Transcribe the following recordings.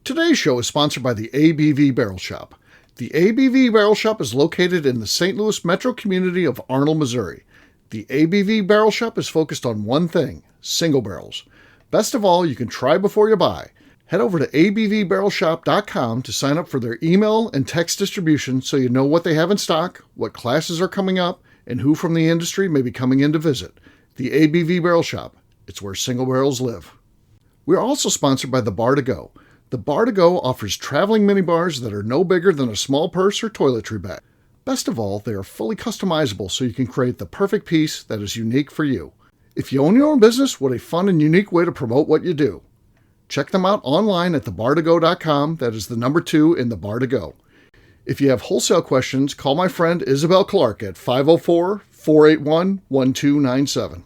Today's show is sponsored by the ABV Barrel Shop. The ABV Barrel Shop is located in the St. Louis metro community of Arnold, Missouri. The ABV Barrel Shop is focused on one thing, single barrels. Best of all, you can try before you buy. Head over to abvbarrelshop.com to sign up for their email and text distribution so you know what they have in stock, what classes are coming up, and who from the industry may be coming in to visit. The ABV Barrel Shop. It's where single barrels live. We're also sponsored by the Bar to Go. The Bar to Go offers traveling minibars that are no bigger than a small purse or toiletry bag. Best of all, they are fully customizable so you can create the perfect piece that is unique for you. If you own your own business, what a fun and unique way to promote what you do. Check them out online at thebartogo.com. That is the number 2 in the Bar to Go. If you have wholesale questions, call my friend Isabel Clark at 504-481-1297.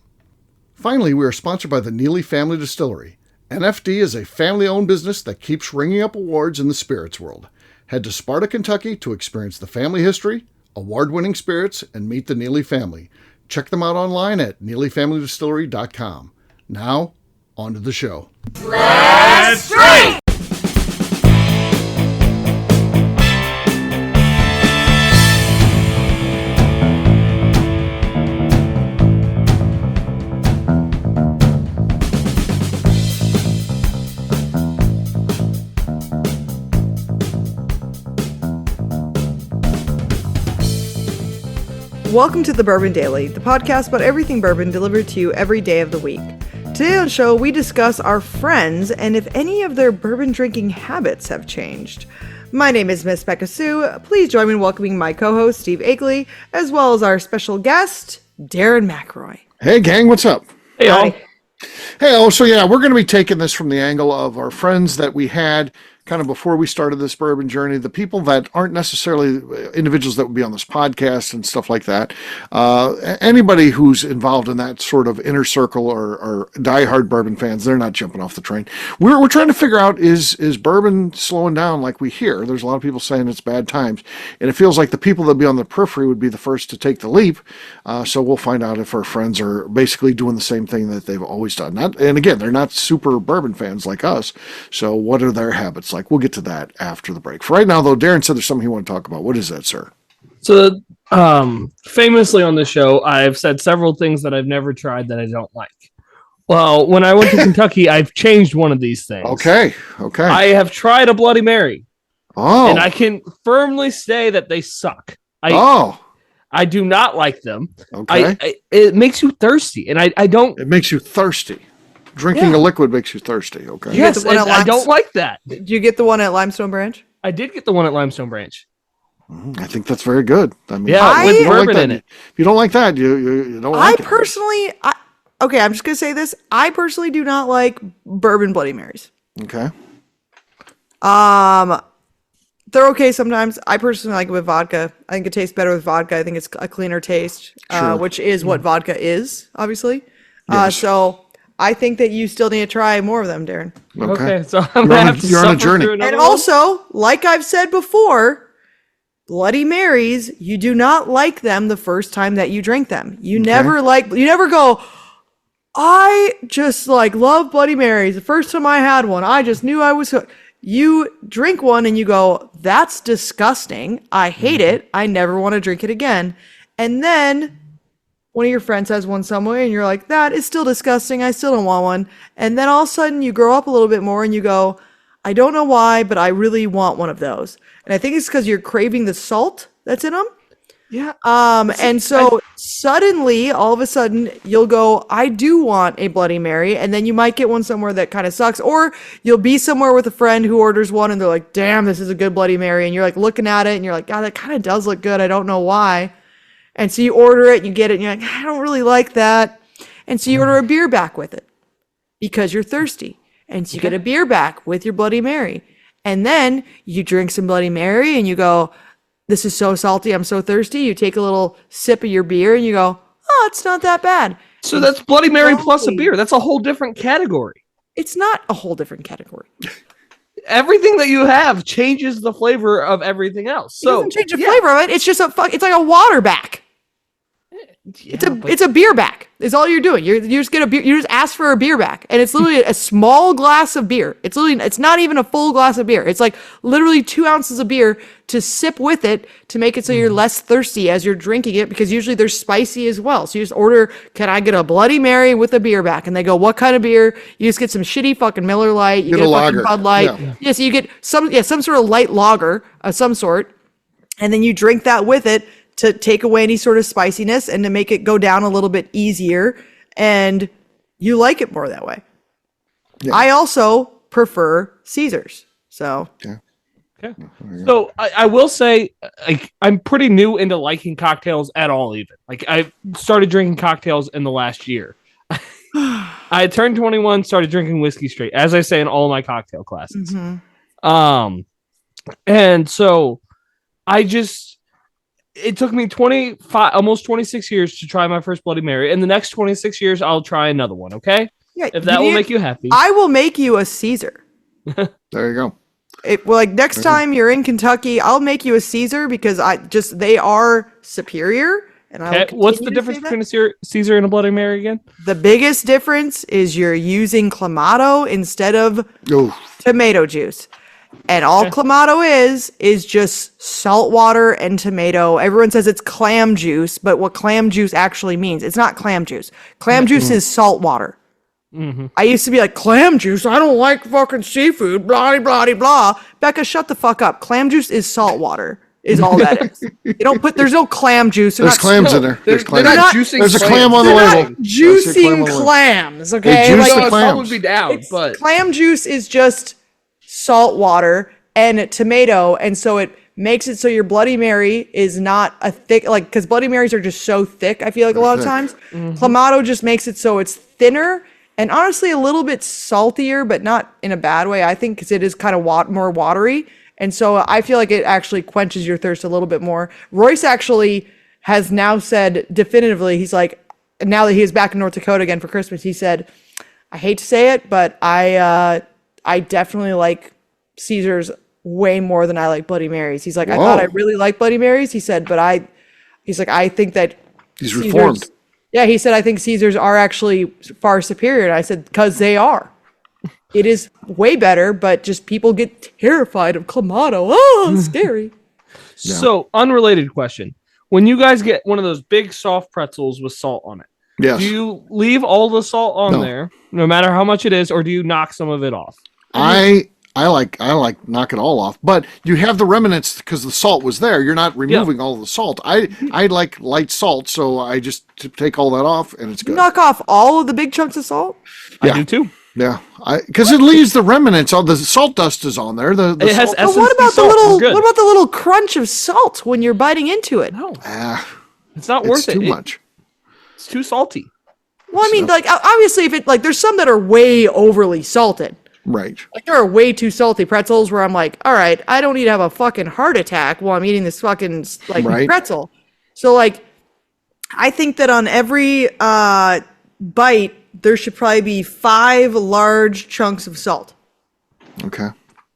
Finally, we are sponsored by the Neely Family Distillery. NFD is a family-owned business that keeps ringing up awards in the spirits world. Head to Sparta, Kentucky to experience the family history, award-winning spirits, and meet the Neely family. Check them out online at neelyfamilydistillery.com. Now, on to the show. Let's drink! Welcome to the Bourbon Daily, the podcast about everything bourbon delivered to you every day of the week. Today on the show, we discuss our friends and if any of their bourbon drinking habits have changed. My name is Miss Becca Sue. Please join me in welcoming my co-host, Steve Akeley, as well as our special guest, Darren McElroy. Hey, gang, what's up? Hey, all. Hey, so we're going to be taking this from the angle of our friends that we had kind of before we started this bourbon journey, the people that aren't necessarily individuals that would be on this podcast and stuff like that. Anybody who's involved in that sort of inner circle or diehard bourbon fans, they're not jumping off the train. We're trying to figure out, is bourbon slowing down like we hear? There's a lot of people saying it's bad times, and it feels like the people that be on the periphery would be the first to take the leap. So we'll find out if our friends are basically doing the same thing that they've always done. And again, they're not super bourbon fans like us. So what are their habits like? We'll get to that after the break. For right now, though, Darren said there's something you want to talk about. What is that, sir? So, famously on the show, I've said several things that I've never tried that I don't like. Well, when I went to Kentucky, I've changed one of these things. Okay. I have tried a Bloody Mary. Oh. And I can firmly say that they suck. I do not like them. Okay. It makes you thirsty, and I don't. It makes you thirsty. Drinking a liquid makes you thirsty. Okay. Yes, and I don't like that. Did you get the one at Limestone Branch? I did get the one at Limestone Branch. I think that's very good. I mean, with bourbon in it. If you don't like that, you don't like it. I'm just going to say this. I personally do not like bourbon Bloody Marys. Okay. They're okay sometimes. I personally like it with vodka. I think it tastes better with vodka. I think it's a cleaner taste, which is what vodka is, obviously. Yes. So I think that you still need to try more of them, Darren. Okay, so I'm going to have to you're on a journey. And also, like I've said before, Bloody Marys, you do not like them the first time that you drink them. You never go, I just love Bloody Marys. The first time I had one, I just knew I was hooked. You drink one and you go, that's disgusting. I hate it. I never want to drink it again. And then one of your friends has one somewhere and you're like, that is still disgusting. I still don't want one. And then all of a sudden you grow up a little bit more and you go, I don't know why, but I really want one of those. And I think it's because you're craving the salt that's in them. Yeah. And so suddenly, all of a sudden, you'll go, I do want a Bloody Mary. And then you might get one somewhere that kind of sucks. Or you'll be somewhere with a friend who orders one and they're like, damn, this is a good Bloody Mary. And you're like looking at it and you're like, God, that kind of does look good. I don't know why. And so you order it and you get it and you're like, I don't really like that. And so you order a beer back with it because you're thirsty. And so you get a beer back with your Bloody Mary. And then you drink some Bloody Mary and you go, this is so salty, I'm so thirsty. You take a little sip of your beer and you go, oh, it's not that bad. So that's Bloody Mary plus a beer. That's a whole different category. It's not a whole different category. Everything that you have changes the flavor of everything else. So it doesn't change the flavor of it. It's just it's like a water back. It's a beer back. Is all you're doing. You just get a beer. You just ask for a beer back, and it's literally a small glass of beer. It's not even a full glass of beer. It's like literally 2 ounces of beer to sip with it to make it so you're less thirsty as you're drinking it, because usually they're spicy as well. So you just order, can I get a Bloody Mary with a beer back? And they go, what kind of beer? You just get some shitty fucking Miller Lite. You get a lager. fucking Bud Light. Yeah. So you get some sort of light lager of some sort, and then you drink that with it to take away any sort of spiciness and to make it go down a little bit easier, and you like it more that way. Yeah. I also prefer Caesars. So yeah. So I will say, like, I'm pretty new into liking cocktails at all. Even like I started drinking cocktails in the last year. I turned 21, started drinking whiskey straight, as I say in all my cocktail classes. Mm-hmm. And so it took me 25, almost 26 years to try my first Bloody Mary. In the next 26 years, I'll try another one. Okay. Yeah, if that will make you happy, I will make you a Caesar. There you go. Next time you're in Kentucky, I'll make you a Caesar, because they are superior. And what's the difference between a Caesar and a Bloody Mary again? The biggest difference is you're using Clamato instead of tomato juice. And all Clamato is just salt water and tomato. Everyone says it's clam juice, but what clam juice actually means, it's not clam juice. Clam juice is salt water. Mm-hmm. I used to be like, clam juice? I don't like fucking seafood, blah, blah, blah, blah. Becca, shut the fuck up. Clam juice is salt water, is all that is. You don't there's no clam juice. There's clams in there. There's juicing. There's a clam on the label. Juicing clams, okay? They juice the clams. Would be down, but clam juice is just salt water and tomato, and so it makes it so your Bloody Mary is not a thick, like, because Bloody Marys are just so thick, I feel like a lot of times. Mm-hmm. Clamato just makes it so it's thinner and honestly a little bit saltier, but not in a bad way, I think, because it is kind of more watery, and so I feel like it actually quenches your thirst a little bit more. Royce actually has now said definitively, he's like, now that he is back in North Dakota again for Christmas, he said, I hate to say it, but I definitely like Caesars way more than I like Bloody Marys. He's like, I thought I really liked Bloody Marys. He said, but I think that he's reformed. Yeah, he said, I think Caesars are actually far superior. And I said, because they are. It is way better, but just people get terrified of Clamato. Oh, it's scary. Yeah. So, unrelated question. When you guys get one of those big soft pretzels with salt on it, yes, do you leave all the salt on there, no matter how much it is, or do you knock some of it off? I like knock it all off, but you have the remnants because the salt was there. You're not removing all the salt. I like light salt, so I just take all that off, and it's good. You knock off all of the big chunks of salt? Yeah. I do too. Yeah, because it leaves the remnants. All the salt dust is on there. It has essence. What about the little crunch of salt when you're biting into it? No, it's not worth it. Too much. It's too salty. Well, I mean, like, obviously, if it, like, there's some that are way overly salted. Right. Like, there are way too salty pretzels where I'm like, all right, I don't need to have a fucking heart attack while I'm eating this fucking, like, pretzel. So, like, I think that on every bite, there should probably be 5 large chunks of salt. Okay.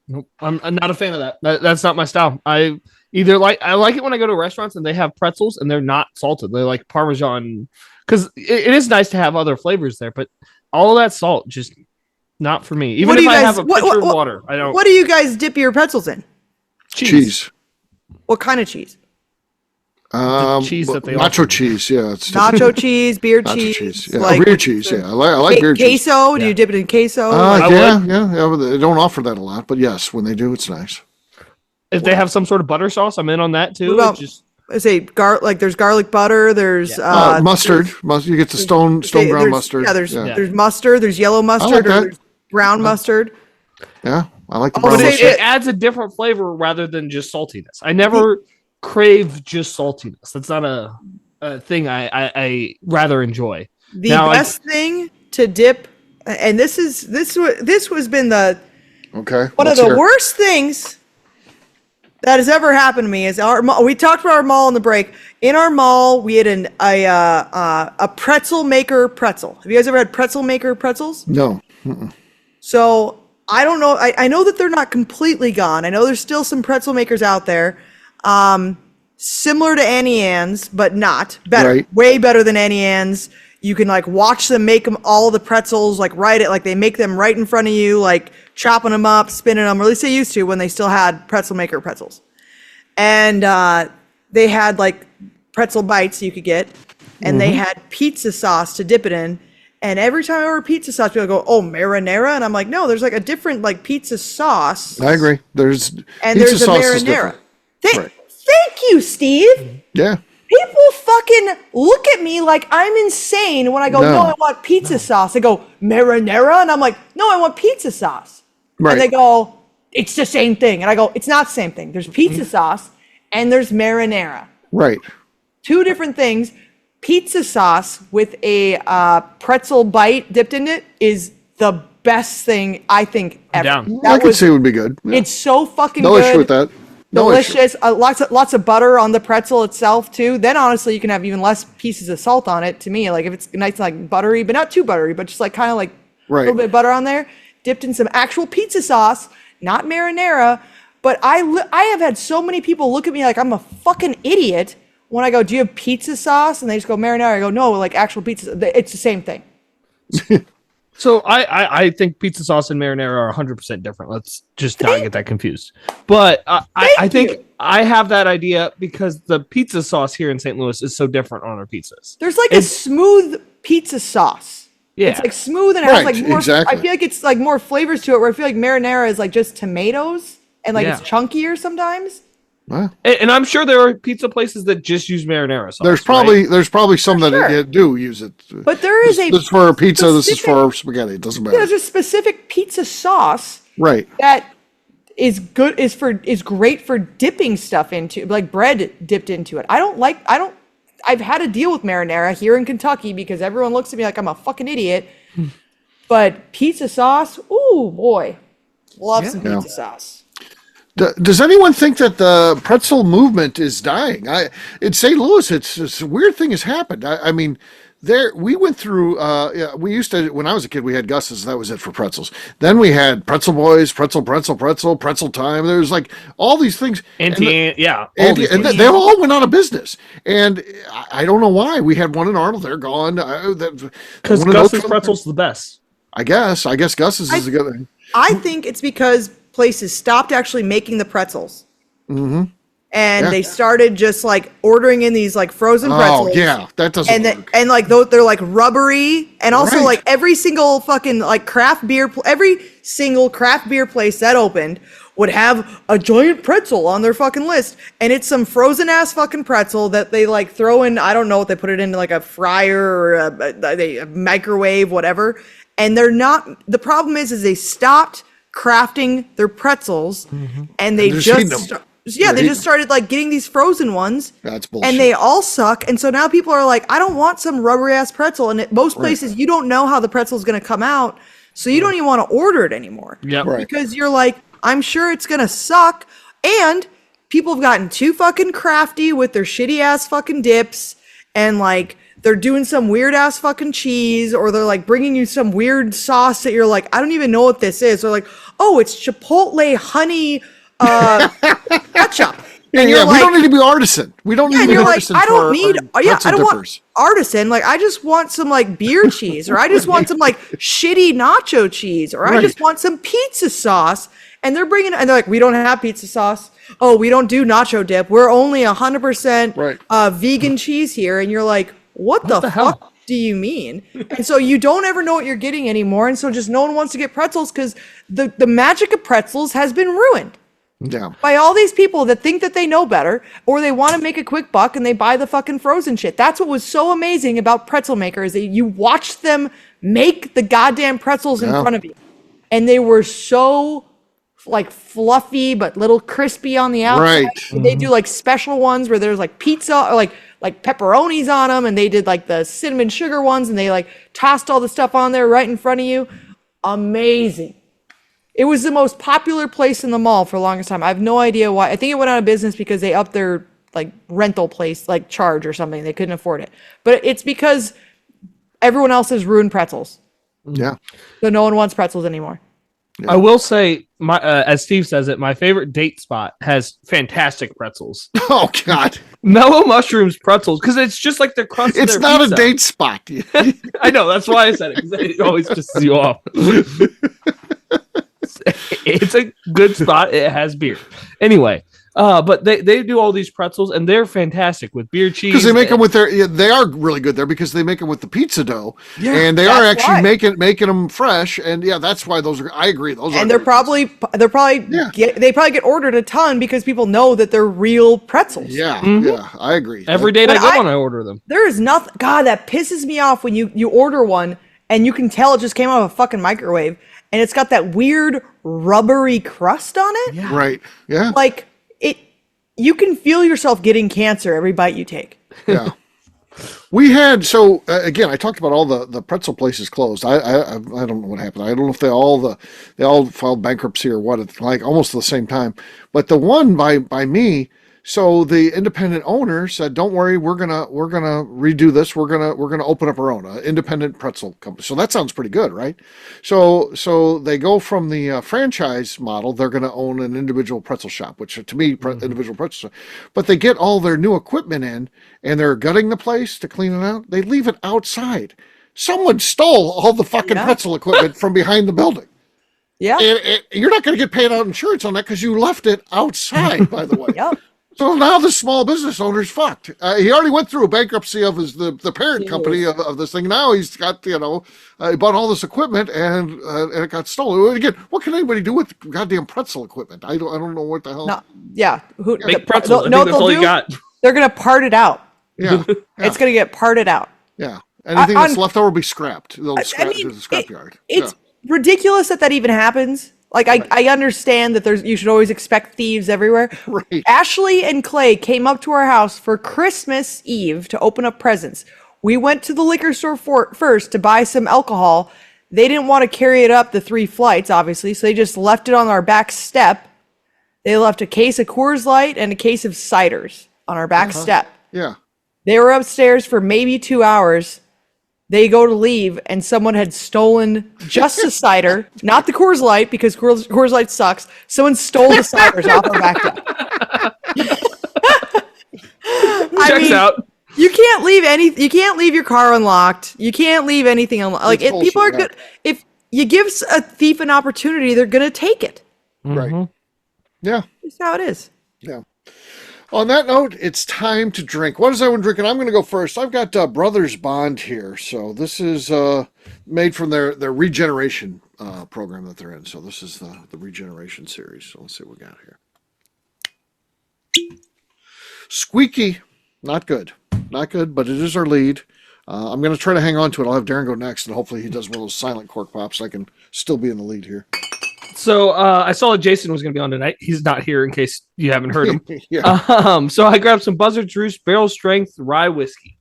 Nope. I'm not a fan of that. That's not my style. I like it when I go to restaurants and they have pretzels and they're not salted. They're like Parmesan, because it is nice to have other flavors there, but all of that salt just not for me. Even if I have a pitcher of water, I don't. What do you guys dip your pretzels in? Cheese. What kind of cheese? Cheese that they nacho cheese, yeah. It's nacho cheese, beer cheese. Cheese. Yeah. Like, beer cheese, yeah. I like beer cheese. Queso? Do you dip it in queso? Yeah. They don't offer that a lot, but yes, when they do, it's nice. If they have some sort of butter sauce, I'm in on that too. What about, I say there's garlic butter, there's mustard. You get the stone ground mustard. Yeah, there's mustard, there's yellow mustard, there's brown mustard. Yeah, I like the brown mustard. It adds a different flavor rather than just saltiness. I never crave just saltiness. That's not a thing I rather enjoy. The best thing to dip, and this has been the one of the worst things that has ever happened to me is we talked about our mall in the break. In our mall, we had a pretzel maker pretzel. Have you guys ever had pretzel maker pretzels? No. Mm-mm. So I don't know. I know that they're not completely gone. I know there's still some pretzel makers out there. similar to Annie Ann's, but not better. Right. Way better than Annie Ann's. You can like watch them make them all the pretzels, like they make them right in front of you, like chopping them up, spinning them, or at least they used to when they still had pretzel maker pretzels. And they had like pretzel bites you could get, and they had pizza sauce to dip it in. And every time I order pizza sauce, people go, "Oh, marinara," and I'm like, "No, there's like a different like pizza sauce." I agree. There's and pizza there's a sauce is marinara. different. Right. Thank you, Steve. Yeah. People fucking look at me like I'm insane when I go, no, I want pizza sauce. They go, marinara? And I'm like, no, I want pizza sauce. Right. And they go, it's the same thing. And I go, it's not the same thing. There's pizza sauce and there's marinara. Right. Two different things. Pizza sauce with a pretzel bite dipped in it is the best thing I think ever. Down. I could see it would be good. Yeah. It's so fucking no good. issue with that. No Delicious. issue. Lots of butter on the pretzel itself too. Then honestly, you can have even less pieces of salt on it. To me, like if it's nice, like buttery, but not too buttery, but just like kind of like a little bit of butter on there, dipped in some actual pizza sauce, not marinara. But I have had so many people look at me like I'm a fucking idiot when I go, "Do you have pizza sauce?" And they just go, "Marinara." I go, "No, like actual pizza. It's the same thing." So I think pizza sauce and marinara are 100% different. Let's just not get that confused. But I think I have that idea because the pizza sauce here in St. Louis is so different on our pizzas. There's like a smooth pizza sauce. Yeah. It's like smooth and it has like more, exactly. I feel like it's like more flavors to it, where I feel like marinara is like just tomatoes and like it's chunkier sometimes. Huh? And I'm sure there are pizza places that just use marinara sauce. There's probably some that do use it. But there is this is for pizza. This is for spaghetti. It doesn't matter. There's a specific pizza sauce, right? That is good. Is great for dipping stuff into, like bread dipped into it. I've had to deal with marinara here in Kentucky because everyone looks at me like I'm a fucking idiot. But pizza sauce, ooh boy, love some pizza sauce. Does anyone think that the pretzel movement is dying? In St. Louis, it's a weird thing has happened. I mean, we went through. We used to, when I was a kid, we had Gus's. That was it for pretzels. Then we had Pretzel Boys, Pretzel Time. There was like all these things. And they all went out of business. And I don't know why. We had one in Arnold. They're gone. Because Gus's pretzel's the best. I guess Gus's is the good thing. I think it's because places stopped actually making the pretzels. Mm-hmm. And they started just like ordering in these like frozen pretzels. Oh yeah, that doesn't work. And like they're like rubbery, and also like every single fucking like every single craft beer place that opened would have a giant pretzel on their fucking list, and it's some frozen ass fucking pretzel that they like throw in. I don't know if they put it into like a fryer or a microwave, whatever. And they're not. The problem is they stopped crafting their pretzels, and they just started like getting these frozen ones. That's bullshit. And they all suck. And so now people are like, I don't want some rubbery ass pretzel. And at most places, you don't know how the pretzel is going to come out, so you don't even want to order it anymore. Yep. Right. Because you're like, I'm sure it's going to suck. And people have gotten too fucking crafty with their shitty ass fucking dips, and like they're doing some weird ass fucking cheese, or they're like bringing you some weird sauce that you're like, I don't even know what this is. They're like, oh, it's Chipotle honey ketchup. And we don't need to be artisan. We don't need to be artisan. I don't want artisan. Like, I just want some like beer cheese, or I just want some like shitty nacho cheese, or I just want some pizza sauce. And they're they're like, we don't have pizza sauce. Oh, we don't do nacho dip. We're only 100% vegan cheese here. And you're like, what the fuck do you mean? And so you don't ever know what you're getting anymore. And so just no one wants to get pretzels because the magic of pretzels has been ruined. Yeah. By all these people that think that they know better, or they want to make a quick buck and they buy the fucking frozen shit. That's what was so amazing about pretzel makers. That you watched them make the goddamn pretzels in front of you. And they were so like fluffy but little crispy on the outside. Right. And they do like special ones where there's like pizza or like pepperonis on them, and they did like the cinnamon sugar ones, and they like tossed all the stuff on there right in front of you. Amazing. It was the most popular place in the mall for the longest time. I have no idea why. I think it went out of business because they upped their like rental place like charge or something. They couldn't afford it. But it's because everyone else has ruined pretzels. Yeah. So no one wants pretzels anymore. Yeah. I will say, my as Steve says it, my favorite date spot has fantastic pretzels. Oh God, Mellow Mushrooms pretzels, because it's just like the crust. it's of their not pizza. a date spot. I know, that's why I said it, because it always pisses you off. It's a good spot. It has beer. Anyway, but they do all these pretzels, and they're fantastic with beer cheese. Because they make them with they are really good there because they make them with the pizza dough, and they are that's actually why. making them fresh, and that's why those are. I agree, those are. And they're probably they probably get ordered a ton because people know that they're real pretzels. Yeah, I agree. Every day But I go on, I order them. There is nothing. God, that pisses me off when you order one and you can tell it just came out of a fucking microwave and it's got that weird rubbery crust on it. Yeah. Right. Yeah. Like it, you can feel yourself getting cancer every bite you take. Yeah. We had again. I talked about all the pretzel places closed. I don't know what happened. I don't know if they all filed bankruptcy or what. It's like almost at the same time. But the one by me. So the independent owner said, "Don't worry, we're gonna redo this. We're gonna open up our own independent pretzel company." So that sounds pretty good, right? So they go from the franchise model. They're gonna own an individual pretzel shop, which to me, individual pretzel shop. But they get all their new equipment in, and they're gutting the place to clean it out. They leave it outside. Someone stole all the fucking pretzel equipment from behind the building. Yeah. And you're not going to get paid out insurance on that because you left it outside, by the way. Yep. So now the small business owner's fucked. He already went through a bankruptcy of the parent company of this thing. Now he's got, he bought all this equipment and it got stolen. Again, what can anybody do with goddamn pretzel equipment? I don't know what the hell. No. Yeah. Make pretzels. No, I think that's all you got. They're gonna part it out. Yeah. It's gonna get parted out. Yeah. Anything that's left over will be scrapped. They'll scrap to the scrapyard. It's ridiculous that even happens. Like I understand that you should always expect thieves everywhere. Right. Ashley and Clay came up to our house for Christmas Eve to open up presents. We went to the liquor store first to buy some alcohol. They didn't want to carry it up the 3 flights, obviously, so they just left it on our back step. They left a case of Coors Light and a case of ciders on our back step. Yeah. They were upstairs for maybe 2 hours. They go to leave, and someone had stolen just the cider, not the Coors Light, because Coors Light sucks. Someone stole the ciders off our back deck. Checks out. You can't leave You can't leave your car unlocked. You can't leave anything unlocked. Like people are good. If you give a thief an opportunity, they're gonna take it. Right. Yeah. That's how it is. Yeah. On that note, it's time to drink. What is everyone drinking? I'm going to go first. I've got Brothers Bond here. So this is made from their regeneration program that they're in. So this is the regeneration series. So let's see what we got here. Squeaky, not good. Not good, but it is our lead. I'm going to try to hang on to it. I'll have Darren go next, and hopefully he does one of those silent cork pops. So I can still be in the lead here. So I saw that Jason was going to be on tonight. He's not here in case you haven't heard him. Yeah. So I grabbed some Buzzard's Roost Barrel Strength Rye Whiskey.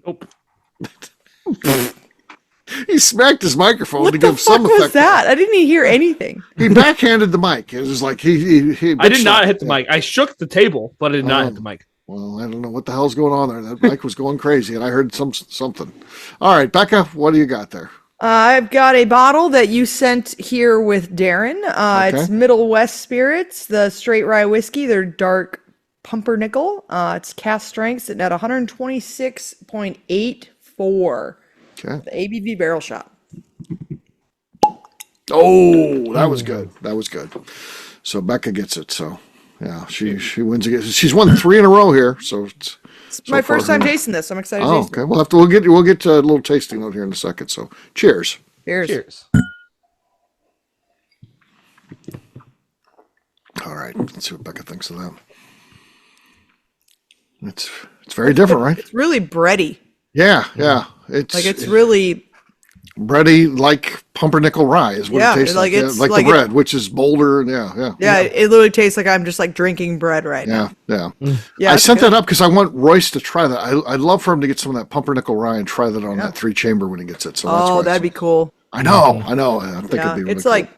Nope. He smacked his microphone What to the give some fuck was effect. that? I didn't even hear anything. He backhanded the mic. It was like he I did not hit the mic. I shook the table, but I did not hit the mic. Well, I don't know what the hell's going on there. That mic was going crazy, and I heard something. All right, Becca, what do you got there? I've got a bottle that you sent here with Darren. It's Middle West Spirits, the straight rye whiskey. They're dark pumpernickel. It's cast strength sitting at 126.84. Okay. The ABV Barrel Shop. Oh, that was good. That was good. So Becca gets it. So yeah, she wins again. She's won 3 in a row here. So it's my first time tasting this. I'm excited. Oh, okay. We'll get to a little tasting note here in a second. So cheers. Cheers. All right. Let's see what Becca thinks of that. It's very different, right? It's really bready. Yeah. It's really bready, like pumpernickel rye is what it tastes like. It's like the bread, which is bolder. Yeah. It literally tastes like I'm just like drinking bread right now. Yeah. Yeah, I sent that up because I want Royce to try that. I'd love for him to get some of that pumpernickel rye and try that on that 3-chamber when he gets it. So that'd be cool. I know. I think it'd be really it's cool. like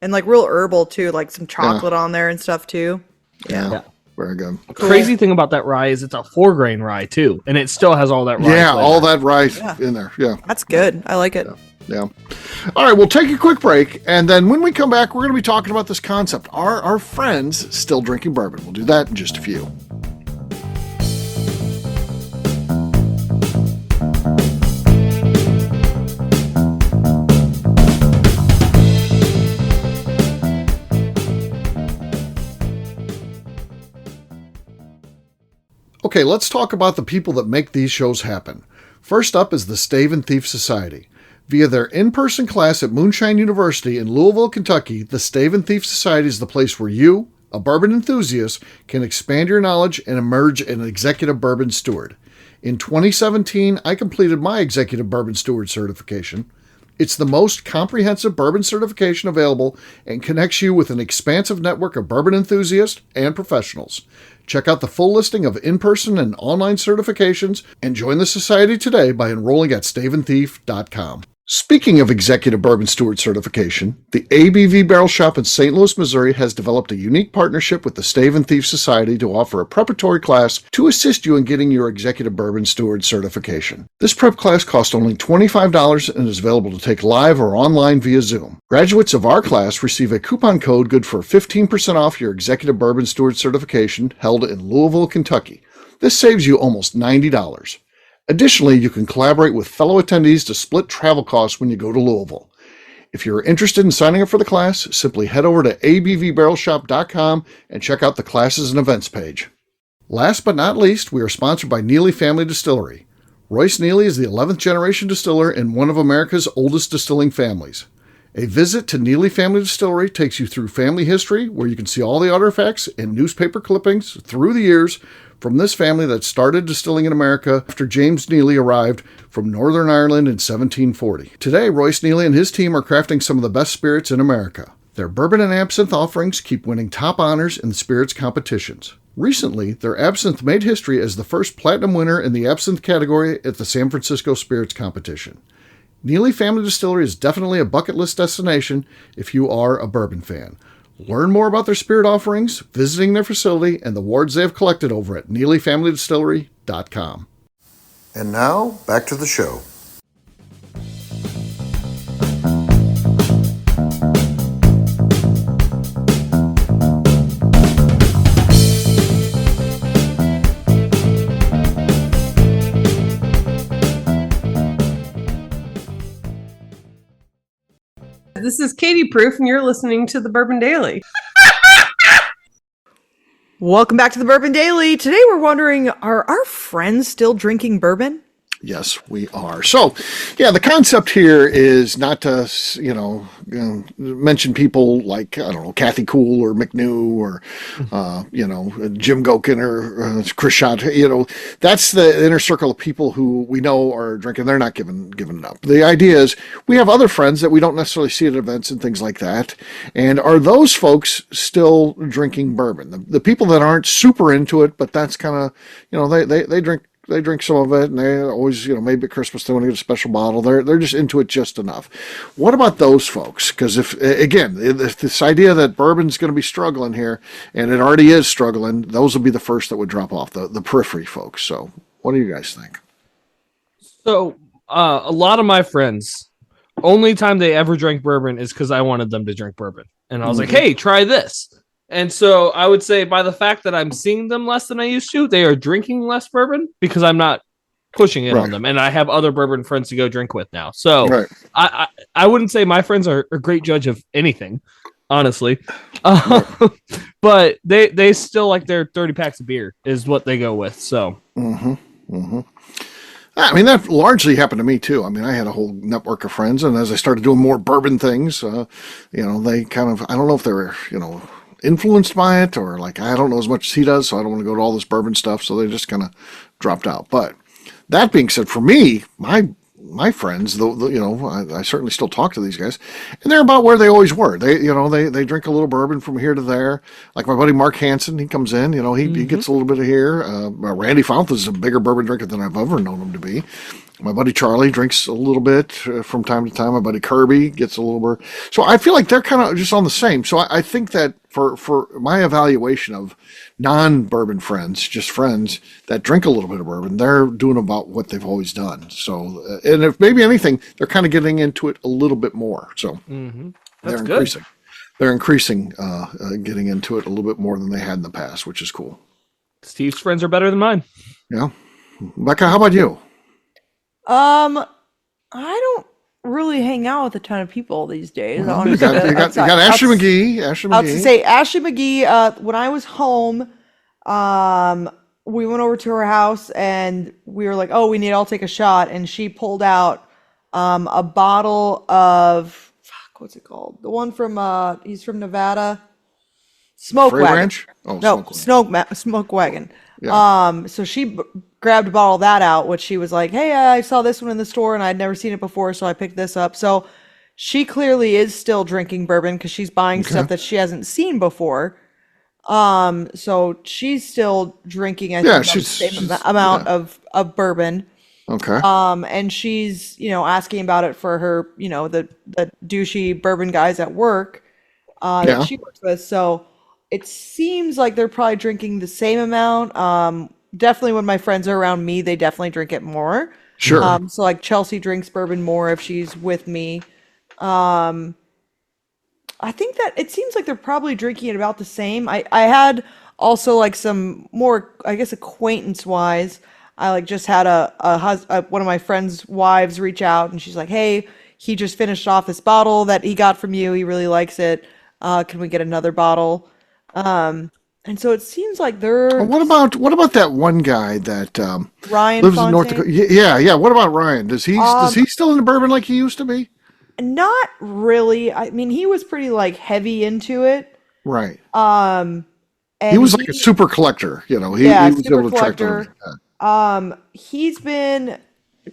and like real herbal too, like some chocolate on there and stuff too. Yeah. Very good. Crazy thing about that rye is it's a 4-grain rye too, and it still has all that rye. Yeah, flavor. all that rye in there. Yeah. That's good. I like it. Yeah. All right, we'll take a quick break, and then when we come back, we're going to be talking about this concept. Are our friends still drinking bourbon? We'll do that in just a few. Okay, let's talk about the people that make these shows happen. First up is the Stave and Thief Society. Via their in-person class at Moonshine University in Louisville, Kentucky, the Stave and Thief Society is the place where you, a bourbon enthusiast, can expand your knowledge and emerge an executive bourbon steward. In 2017, I completed my executive bourbon steward certification. It's the most comprehensive bourbon certification available and connects you with an expansive network of bourbon enthusiasts and professionals. Check out the full listing of in-person and online certifications and join the society today by enrolling at staveandthief.com. Speaking of executive bourbon steward certification, the ABV Barrel Shop in St. Louis, Missouri has developed a unique partnership with the Stave and Thief Society to offer a preparatory class to assist you in getting your executive bourbon steward certification. This prep class costs only $25 and is available to take live or online via Zoom. Graduates of our class receive a coupon code good for 15% off your executive bourbon steward certification held in Louisville, Kentucky. This saves you almost $90. Additionally, you can collaborate with fellow attendees to split travel costs when you go to Louisville. If you're interested in signing up for the class, simply head over to abvbarrelshop.com and check out the classes and events page. Last but not least, we are sponsored by Neely Family Distillery. Royce Neely is the 11th generation distiller in one of America's oldest distilling families. A visit to Neely Family Distillery takes you through family history, where you can see all the artifacts and newspaper clippings through the years from this family that started distilling in America after James Neely arrived from Northern Ireland in 1740. Today, Royce Neely and his team are crafting some of the best spirits in America. Their bourbon and absinthe offerings keep winning top honors in the spirits competitions. Recently, their absinthe made history as the first platinum winner in the absinthe category at the San Francisco Spirits Competition. Neely Family Distillery is definitely a bucket list destination if you are a bourbon fan. Learn more about their spirit offerings, visiting their facility, and the awards they have collected over at NeelyFamilyDistillery.com. And now, back to the show. This is Katie Proof, and you're listening to the Bourbon Daily. Welcome back to the Bourbon Daily. Today we're wondering, are our friends still drinking bourbon? Yes, we are. So, yeah, the concept here is not to, mention people like, I don't know, Kathy Cool or McNew or, Jim Gokin or Chris Schott. That's the inner circle of people who we know are drinking. They're not giving it up. The idea is we have other friends that we don't necessarily see at events and things like that. And are those folks still drinking bourbon? The people that aren't super into it, but that's kind of, they drink some of it, and they always, maybe at Christmas they want to get a special bottle. They're just into it just enough. What about those folks? Because if this idea that bourbon's going to be struggling here, and it already is struggling, those will be the first that would drop off, the periphery folks. So what do you guys think? So a lot of my friends, only time they ever drank bourbon is because I wanted them to drink bourbon. And I was like, hey, try this. And so I would say by the fact that I'm seeing them less than I used to, they are drinking less bourbon because I'm not pushing it on them. And I have other bourbon friends to go drink with now. So I wouldn't say my friends are a great judge of anything, honestly. But they still like their 30 packs of beer is what they go with. So. I mean, that largely happened to me too. I mean, I had a whole network of friends, and as I started doing more bourbon things, they kind of, I don't know if they were, influenced by it, or like, I don't know as much as he does, so I don't want to go to all this bourbon stuff, so they just kind of dropped out. But that being said, for me, my friends, I certainly still talk to these guys, and they're about where they always were. They drink a little bourbon from here to there. Like my buddy Mark Hansen, he comes in, he gets a little bit of here. Randy Fount is a bigger bourbon drinker than I've ever known him to be. My buddy Charlie drinks a little bit from time to time. My buddy Kirby gets a little bit. So I feel like they're kind of just on the same. So I think that for my evaluation of non-bourbon friends, just friends that drink a little bit of bourbon, they're doing about what they've always done. So, and if maybe anything, they're kind of getting into it a little bit more. So That's they're good. increasing. They're increasing, getting into it a little bit more than they had in the past, which is cool. Steve's friends are better than mine. Yeah. Becca, how about you? I don't really hang out with a ton of people these days. You honestly. got Ashley McGee. Ashley I was to McGee. say Ashley McGee. When I was home, we went over to her house and we were like, "Oh, we need to all take a shot." And she pulled out a bottle of what's it called? The one from he's from Nevada. Smoke Frey Wagon. Ranch? Oh, No, Smoke Wagon. Yeah. So she grabbed a bottle of that out, which she was like, "Hey, I saw this one in the store and I'd never seen it before, so I picked this up." So she clearly is still drinking bourbon because she's buying stuff that she hasn't seen before. So she's still drinking, I think, about the same amount of bourbon. Okay. And she's, asking about it for her, the douchey bourbon guys at work that she works with. So it seems like they're probably drinking the same amount. Definitely when my friends are around me, they definitely drink it more. Sure. So like Chelsea drinks bourbon more if she's with me. I think that it seems like they're probably drinking it about the same. I had also like some more, I guess, acquaintance wise. I like just had one of my friend's wives reach out and she's like, "Hey, he just finished off this bottle that he got from you. He really likes it. Can we get another bottle?" And so it seems like they're. What about that one guy that Ryan lives Fontaine? in North Dakota? Yeah. What about Ryan? Does he still into bourbon like he used to be? Not really. I mean, he was pretty like heavy into it. Right. And he was like a super collector. He was super able to track collector. everything. He's been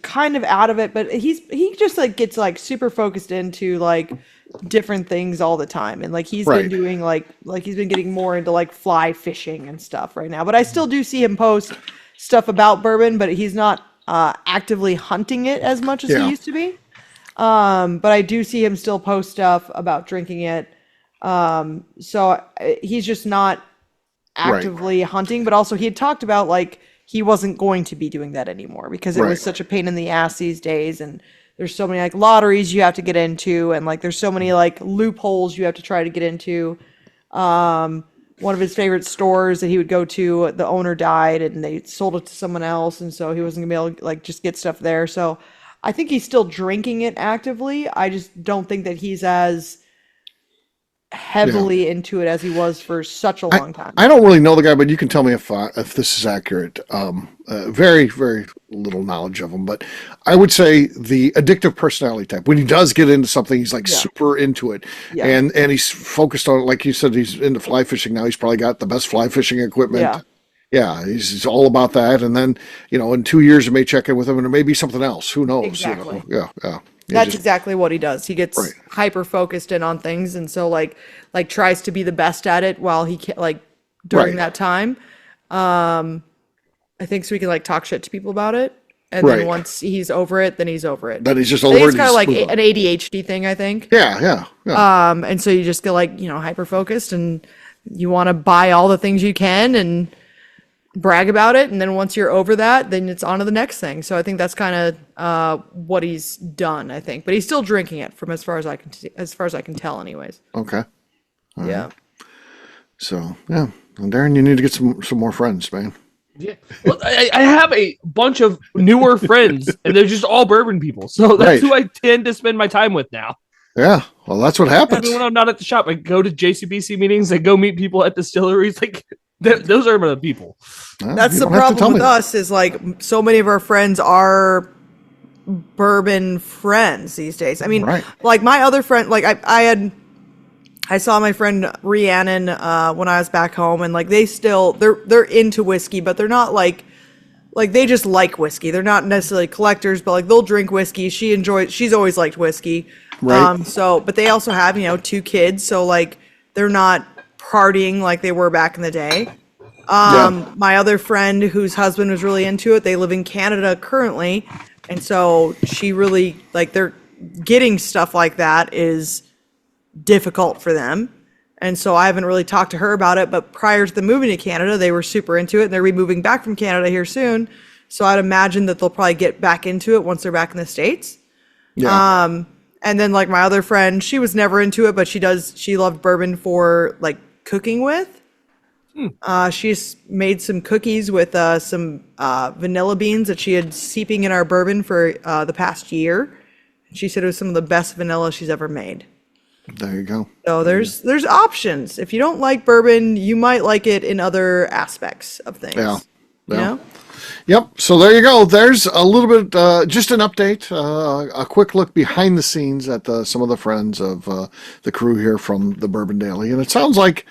kind of out of it, but he just like gets like super focused into like different things all the time, and like he's been doing like he's been getting more into like fly fishing and stuff right now. But I still do see him post stuff about bourbon, but he's not actively hunting it as much as he used to be. But I do see him still post stuff about drinking it. So he's just not actively hunting, but also he had talked about like he wasn't going to be doing that anymore because it was such a pain in the ass these days, and there's so many like lotteries you have to get into, and like there's so many like loopholes you have to try to get into. One of his favorite stores that he would go to, the owner died and they sold it to someone else, and so he wasn't gonna be able to like just get stuff there. So I think he's still drinking it actively. I just don't think that he's as heavily into it as he was for such a long time. I don't really know the guy, but you can tell me if this is accurate. Very, very little knowledge of him, but I would say the addictive personality type. When he does get into something, he's like super into it, and he's focused on, like you said, he's into fly fishing now. He's probably got the best fly fishing equipment. Yeah, he's all about that. And then, in 2 years, you may check in with him, and it may be something else. Who knows? Exactly. Yeah. That's exactly what he does. He gets hyper focused in on things, and so like tries to be the best at it while he can, like during that time. I think so he can like talk shit to people about it, and then once he's over it, then he's over it. Then he's just over it. It's kind of like an ADHD thing, I think. Yeah. And so you just get like hyper focused, and you want to buy all the things you can and brag about it, and then once you're over that, then it's on to the next thing. So I think that's kind of what he's done, I think, but he's still drinking it from as far as I can tell anyways. Okay. All yeah right. So well, Darren, you need to get some more friends, man. Yeah, well, I have a bunch of newer friends, and they're just all bourbon people, so that's who I tend to spend my time with now. Yeah, well, that's what happens. When I'm not at the shop, I go to JCBC meetings, I go meet people at distilleries, like those are the people. Well, that's the problem with us is like so many of our friends are bourbon friends these days. I mean, like my other friend, like I saw my friend Rhiannon when I was back home, and like they're into whiskey, but they're not like they just like whiskey. They're not necessarily collectors, but like they'll drink whiskey. She's always liked whiskey. But they also have 2 kids, so like they're not partying like they were back in the day. My other friend whose husband was really into it, they live in Canada currently, and so she really like they're getting stuff like that is difficult for them. And so I haven't really talked to her about it, but prior to the moving to Canada, they were super into it, and they're moving back from Canada here soon. So I'd imagine that they'll probably get back into it once they're back in the States. Yeah. And then like my other friend, she was never into it, but she loved bourbon for like cooking with. She's made some cookies with some vanilla beans that she had seeping in our bourbon for the past year. She said it was some of the best vanilla she's ever made. There you go. So there's options. If you don't like bourbon, you might like it in other aspects of things. Yeah. You know? Yep. So there you go. There's a little bit, just an update, a quick look behind the scenes at some of the friends of the crew here from the Bourbon Daily. And it sounds like,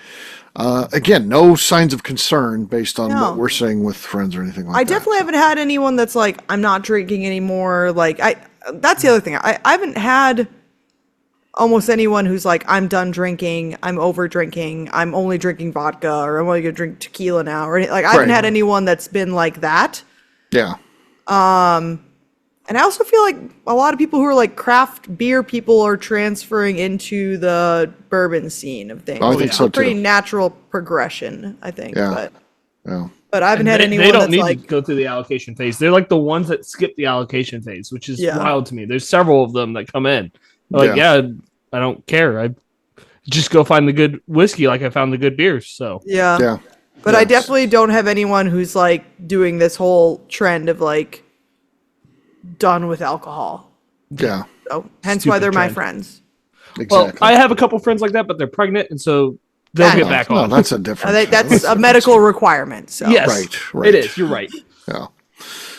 again, no signs of concern based on what we're saying with friends or anything like that. I definitely haven't had anyone that's like, I'm not drinking anymore. Like that's the other thing. I haven't had almost anyone who's like, I'm done drinking, I'm over drinking, I'm only drinking vodka, or I'm only gonna drink tequila now, or like I haven't had anyone that's been like that. Yeah. And I also feel like a lot of people who are like craft beer people are transferring into the bourbon scene of things. I think so too. Pretty natural progression, I think. Yeah. But I haven't had anyone they don't that's need like to go through the allocation phase. They're like the ones that skip the allocation phase, which is Yeah. wild to me. There's several of them that come in. Like, I don't care. I just go find the good whiskey like I found the good beers. So Yeah. But I definitely don't have anyone who's like doing this whole trend of like done with alcohol. Yeah. So hence Stupid why they're my trend. friends. Exactly. Well, I have a couple friends like that, but they're pregnant, and so they'll get back on. No, that's a different. That's a medical requirement. So Yes, Right. it is. You're right. Yeah.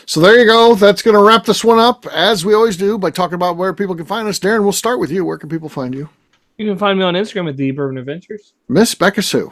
So there you go. That's going to wrap this one up, as we always do, by talking about where people can find us. Darren, we'll start with you. Where can people find you? You can find me on Instagram at The Bourbon Adventures. Miss Beka Sue.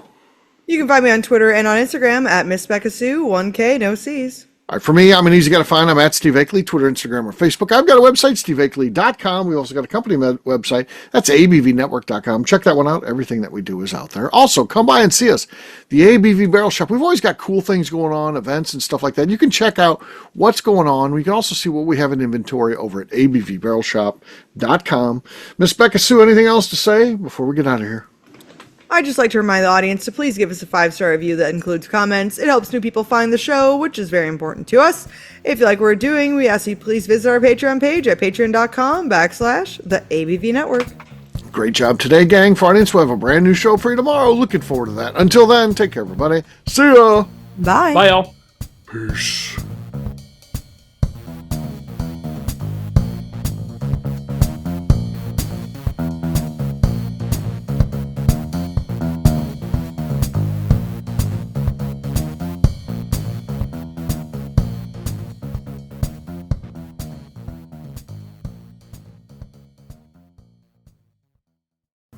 you can find me on Twitter and on Instagram at Miss Beka Sue, 1K, no C's. All right, for me, I'm an easy guy to find. I'm at Steve Akeley, Twitter, Instagram, or Facebook. I've got a website, steveakeley.com. We also got a company website. That's abvnetwork.com. Check that one out. Everything that we do is out there. Also, come by and see us. The ABV Barrel Shop. We've always got cool things going on, events and stuff like that. You can check out what's going on. We can also see what we have in inventory over at abvbarrelshop.com. Miss Beka Sue, anything else to say before we get out of here? I'd just like to remind the audience to please give us a 5-star review that includes comments. It helps new people find the show, which is very important to us. If you like what we're doing, we ask you please visit our Patreon page at patreon.com/the ABV Network. Great job today, gang. For audience, we'll have a brand new show for you tomorrow. Looking forward to that. Until then, take care, everybody. See ya. Bye. Bye, y'all. Peace.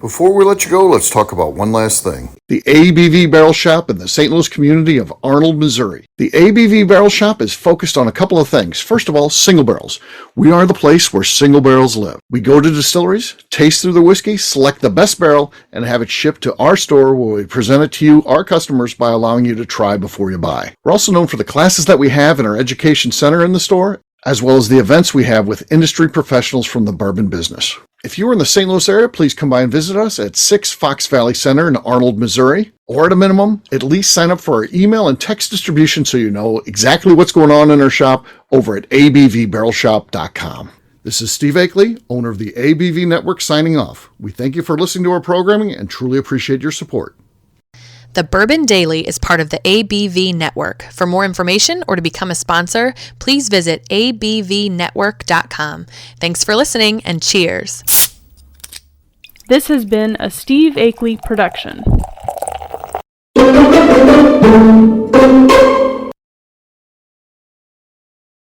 Before we let you go, let's talk about one last thing. The ABV Barrel Shop in the St. Louis community of Arnold, Missouri. The ABV Barrel Shop is focused on a couple of things. First of all, single barrels. We are the place where single barrels live. We go to distilleries, taste through the whiskey, select the best barrel, and have it shipped to our store where we present it to you, our customers, by allowing you to try before you buy. We're also known for the classes that we have in our education center in the store, as well as the events we have with industry professionals from the bourbon business. If you are in the St. Louis area, please come by and visit us at 6 Fox Valley Center in Arnold, Missouri. Or at a minimum, at least sign up for our email and text distribution so you know exactly what's going on in our shop over at abvbarrelshop.com. This is Steve Akeley, owner of the ABV Network, signing off. We thank you for listening to our programming and truly appreciate your support. The Bourbon Daily is part of the ABV Network. For more information or to become a sponsor, please visit abvnetwork.com. Thanks for listening and cheers. This has been a Steve Akeley production.